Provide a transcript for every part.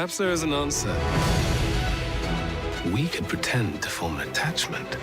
Perhaps there is an answer. We could pretend to form an attachment.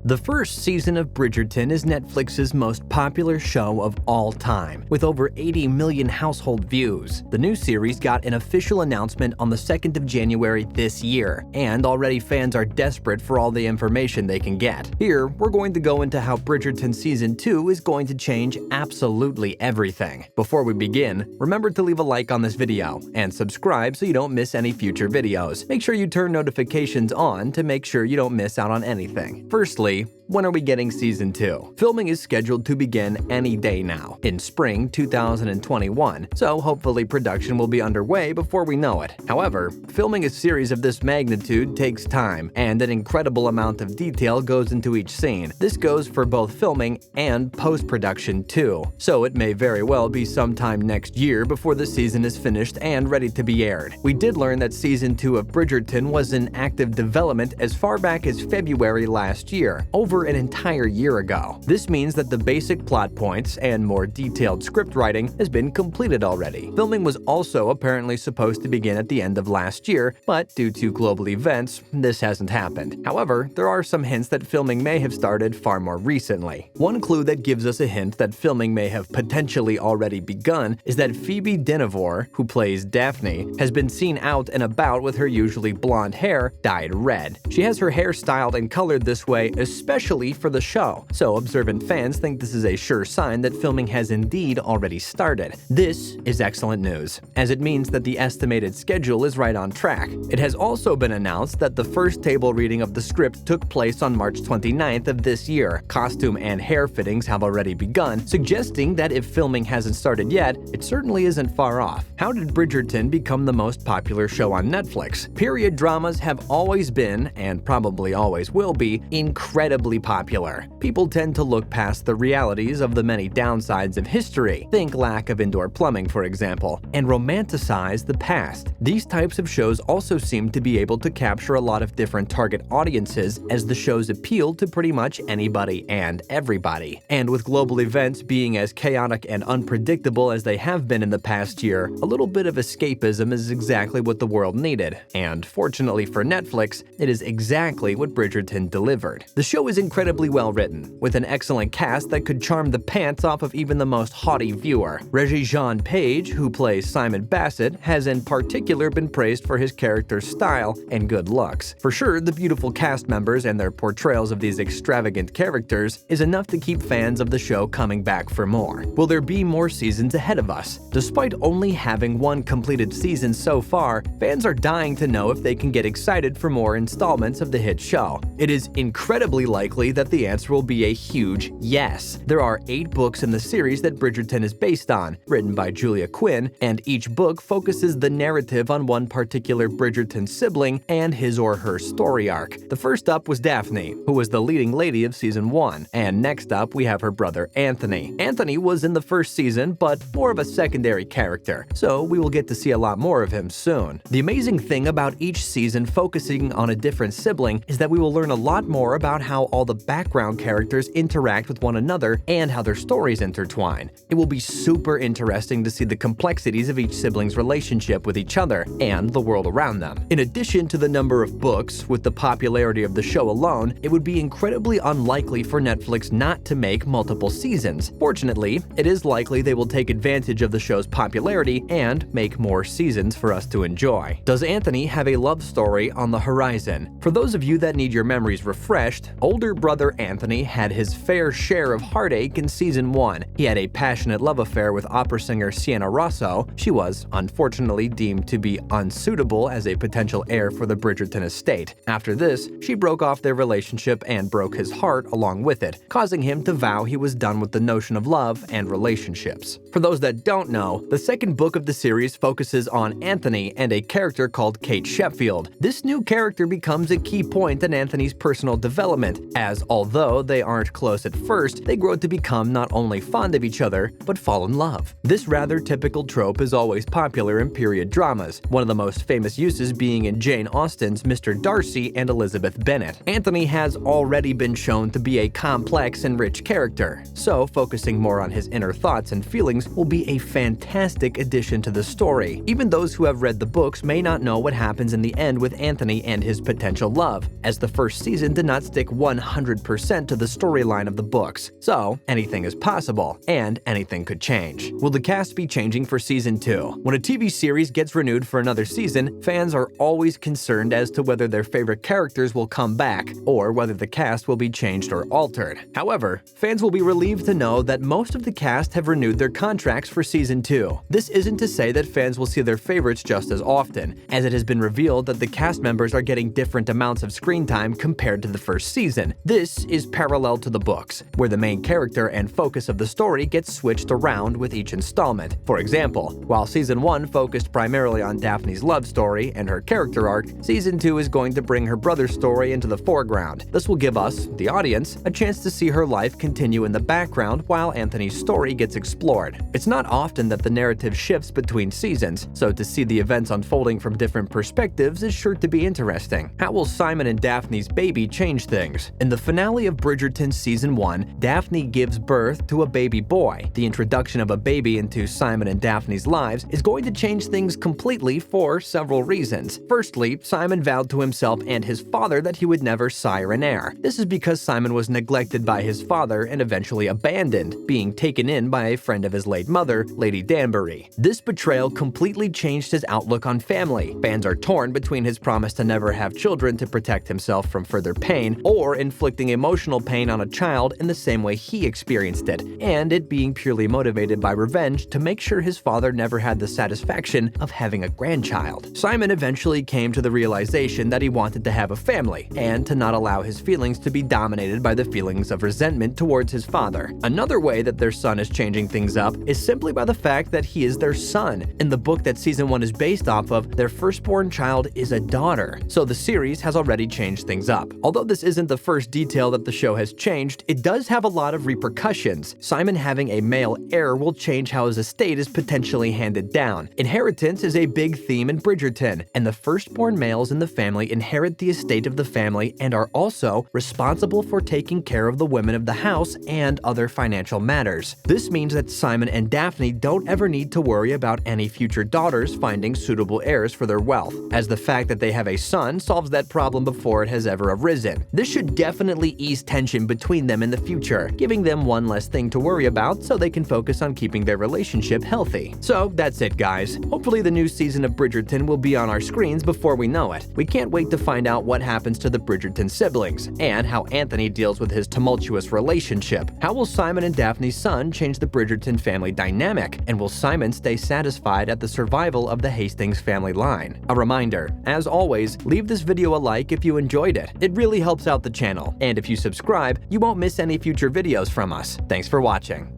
The first season of Bridgerton is Netflix's most popular show of all time, with over 80 million household views. The new series got an official announcement on the 2nd of January this year, and already fans are desperate for all the information they can get. Here, we're going to go into how Bridgerton Season 2 is going to change absolutely everything. Before we begin, remember to leave a like on this video, and subscribe so you don't miss any future videos. Make sure you turn notifications on to make sure you don't miss out on anything. Firstly, when are we getting Season 2? Filming is scheduled to begin any day now, in spring 2021, so hopefully production will be underway before we know it. However, filming a series of this magnitude takes time, and an incredible amount of detail goes into each scene. This goes for both filming and post-production too, so it may very well be sometime next year before the season is finished and ready to be aired. We did learn that Season 2 of Bridgerton was in active development as far back as February last year, over an entire year ago. This means that the basic plot points and more detailed script writing has been completed already. Filming was also apparently supposed to begin at the end of last year, but due to global events, this hasn't happened. However, there are some hints that filming may have started far more recently. One clue that gives us a hint that filming may have potentially already begun is that Phoebe Dynevor, who plays Daphne, has been seen out and about with her usually blonde hair dyed red. She has her hair styled and colored this way especially for the show, so observant fans think this is a sure sign that filming has indeed already started. This is excellent news, as it means that the estimated schedule is right on track. It has also been announced that the first table reading of the script took place on March 29th of this year. Costume and hair fittings have already begun, suggesting that if filming hasn't started yet, it certainly isn't far off. How did Bridgerton become the most popular show on Netflix? Period dramas have always been, and probably always will be, incredibly popular. People tend to look past the realities of the many downsides of history, think lack of indoor plumbing for example, and romanticize the past. These types of shows also seem to be able to capture a lot of different target audiences, as the shows appeal to pretty much anybody and everybody. And with global events being as chaotic and unpredictable as they have been in the past year, a little bit of escapism is exactly what the world needed. And fortunately for Netflix, it is exactly what Bridgerton delivered. The show is incredibly well written, with an excellent cast that could charm the pants off of even the most haughty viewer. Regé-Jean Page, who plays Simon Bassett, has in particular been praised for his character's style and good looks. For sure, the beautiful cast members and their portrayals of these extravagant characters is enough to keep fans of the show coming back for more. Will there be more seasons ahead of us? Despite only having one completed season so far, fans are dying to know if they can get excited for more installments of the hit show. It is incredibly likely that the answer will be a huge yes. There are 8 books in the series that Bridgerton is based on, written by Julia Quinn, and each book focuses the narrative on one particular Bridgerton sibling and his or her story arc. The first up was Daphne, who was the leading lady of Season 1, and next up we have her brother Anthony. Anthony was in the first season, but more of a secondary character, so we will get to see a lot more of him soon. The amazing thing about each season focusing on a different sibling is that we will learn a lot more about how all the background characters interact with one another and how their stories intertwine. It will be super interesting to see the complexities of each sibling's relationship with each other and the world around them. In addition to the number of books, with the popularity of the show alone, it would be incredibly unlikely for Netflix not to make multiple seasons. Fortunately, it is likely they will take advantage of the show's popularity and make more seasons for us to enjoy. Does Anthony have a love story on the horizon? For those of you that need your memories refreshed, older brother Anthony had his fair share of heartache in Season 1. He had a passionate love affair with opera singer Sienna Rosso. She was, unfortunately, deemed to be unsuitable as a potential heir for the Bridgerton estate. After this, she broke off their relationship and broke his heart along with it, causing him to vow he was done with the notion of love and relationships. For those that don't know, the second book of the series focuses on Anthony and a character called Kate Sheffield. This new character becomes a key point in Anthony's personal development development, as although they aren't close at first, they grow to become not only fond of each other, but fall in love. This rather typical trope is always popular in period dramas, one of the most famous uses being in Jane Austen's Mr. Darcy and Elizabeth Bennet. Anthony has already been shown to be a complex and rich character, so focusing more on his inner thoughts and feelings will be a fantastic addition to the story. Even those who have read the books may not know what happens in the end with Anthony and his potential love, as the first season did not stick 100% to the storyline of the books. So, anything is possible, and anything could change. Will the cast be changing for Season 2? When a TV series gets renewed for another season, fans are always concerned as to whether their favorite characters will come back, or whether the cast will be changed or altered. However, fans will be relieved to know that most of the cast have renewed their contracts for Season 2. This isn't to say that fans will see their favorites just as often, as it has been revealed that the cast members are getting different amounts of screen time compared to the first season. This is parallel to the books, where the main character and focus of the story gets switched around with each installment. For example, while Season 1 focused primarily on Daphne's love story and her character arc, Season 2 is going to bring her brother's story into the foreground. This will give us, the audience, a chance to see her life continue in the background while Anthony's story gets explored. It's not often that the narrative shifts between seasons, so to see the events unfolding from different perspectives is sure to be interesting. How will Simon and Daphne's baby change things? In the finale of Bridgerton Season 1, Daphne gives birth to a baby boy. The introduction of a baby into Simon and Daphne's lives is going to change things completely for several reasons. Firstly, Simon vowed to himself and his father that he would never sire an heir. This is because Simon was neglected by his father and eventually abandoned, being taken in by a friend of his late mother, Lady Danbury. This betrayal completely changed his outlook on family. Fans are torn between his promise to never have children to protect himself from further pain, or inflicting emotional pain on a child in the same way he experienced it, and it being purely motivated by revenge to make sure his father never had the satisfaction of having a grandchild. Simon eventually came to the realization that he wanted to have a family, and to not allow his feelings to be dominated by the feelings of resentment towards his father. Another way that their son is changing things up is simply by the fact that he is their son. In the book that Season 1 is based off of, their firstborn child is a daughter, so the series has already changed things up. Although this isn't the first detail that the show has changed, it does have a lot of repercussions. Simon having a male heir will change how his estate is potentially handed down. Inheritance is a big theme in Bridgerton, and the firstborn males in the family inherit the estate of the family and are also responsible for taking care of the women of the house and other financial matters. This means that Simon and Daphne don't ever need to worry about any future daughters finding suitable heirs for their wealth, as the fact that they have a son solves that problem before it has ever arisen. This should definitely ease tension between them in the future, giving them one less thing to worry about so they can focus on keeping their relationship healthy. So that's it, guys. Hopefully the new season of Bridgerton will be on our screens before we know it. We can't wait to find out what happens to the Bridgerton siblings, and how Anthony deals with his tumultuous relationship. How will Simon and Daphne's son change the Bridgerton family dynamic? And will Simon stay satisfied at the survival of the Hastings family line? A reminder, as always, leave this video a like if you enjoyed it. It really helps out the channel, and if you subscribe, you won't miss any future videos from us. Thanks for watching.